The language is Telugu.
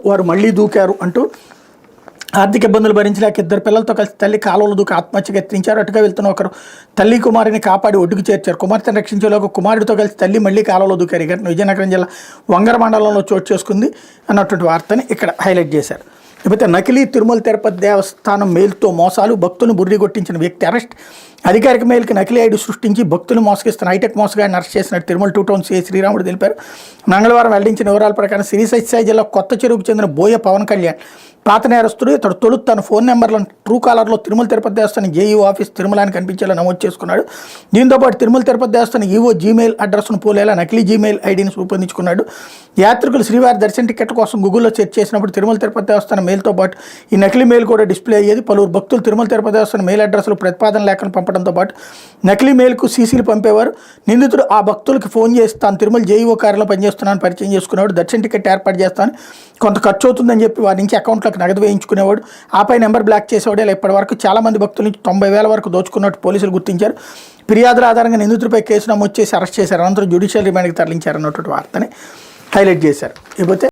వారు మళ్లీ దూకారు అంటూ ఆర్థిక ఇబ్బందులు భరించలేక ఇద్దరు పిల్లలతో కలిసి తల్లి కాలువలు దూకి ఆత్మహత్యకు యత్నించారు. అటుగా వెళ్తున్న ఒకరు తల్లి కుమారుని కాపాడి ఒడ్డుకు చేర్చారు. కుమార్తెను రక్షించేలోకి కుమారుడితో కలిసి తల్లి మళ్లీ కాలువలో దూకారు. ఈ ఘటన విజయనగరం జిల్లా వంగర మండలంలో చోటు చేసుకుంది అన్నటువంటి వార్తని ఇక్కడ హైలైట్ చేశారు. లేకపోతే నకిలీ తిరుమల తిరుపతి దేవస్థానం మెయిల్తో మోసాలు, భక్తులను బుర్రి కొట్టించిన వ్యక్తి అరెస్ట్. అధికారిక మెయిల్కి నకిలీ ఐడి సృష్టించి భక్తులు మోసగిస్తున్న హైటెక్ మోసగాడిని అరెస్ట్ చేసినట్టు తిరుమల 2 టౌన్ సిఐ శ్రీరాముడు తెలిపారు. మంగళవారం వెల్లడించిన వివరాల ప్రకారం శ్రీ సత్యసాయి జిల్లా కొత్త చెరువుకు చెందిన బోయ పవన్ కళ్యాణ్ పాత నేరస్తుడు. ఇతడు తొలుత తన ఫోన్ నెంబర్లను ట్రూ కాలర్లో తిరుమల తిరుపతి దేవస్థానం జేఈఓ ఆఫీస్ తిరుమల అని కనిపించేలా నమోదు చేసుకున్నాడు. దీంతోపాటు తిరుమల తిరుపతి దేవస్థానం ఈవో జీమెయిల్ అడ్రస్ను పోలేలా నకిలీ జీమెయిల్ ఐడిని రూపొందించుకున్నాడు. యాత్రికులు శ్రీవారి దర్శన టికెట్ కోసం గూగుల్లో సెర్చ్ చేసినప్పుడు తిరుమల తిరుపతి దేవస్థానం మెయిల్తో పాటు ఈ నకిలీ మెయిల్ కూడా డిస్ప్లే అయ్యేది. పలువురు భక్తులు తిరుమల తిరుపతి దేవస్థానం మెయిల్ అడ్రస్లో ప్రతిపాదన లేఖను పంపడంతో పాటు నకిలీ మెయిల్కు సీసీలు పంపేవారు. నిందితుడు ఆ భక్తులకు ఫోన్ చేసి తాను తిరుమల జేఈఓ కార్యాలయంలో పనిచేస్తున్నాను పరిచయం చేసుకునేవాడు. దర్శన టికెట్ ఏర్పాటు చేస్తాను, కొంత ఖర్చు అవుతుందని చెప్పి వారి నుంచి అకౌంట్లోకి నగదు వేయించుకునేవాడు. ఆపై నెంబర్ బ్లాక్ చేసేవాడు. ఇలా ఇప్పటి వరకు చాలామంది భక్తుల నుంచి 90,000 వరకు దోచుకున్నట్టు పోలీసులు గుర్తించారు. ఫిర్యాదుల ఆధారంగా నిందితుడిపై కేసు నమోదు చేసి అరెస్ట్ చేశారు. అనంతరం జ్యుడిషియల్ రిమాండ్కి తరలించారన్నటువంటి వార్తని హైలైట్ చేశారు. ఇకపోతే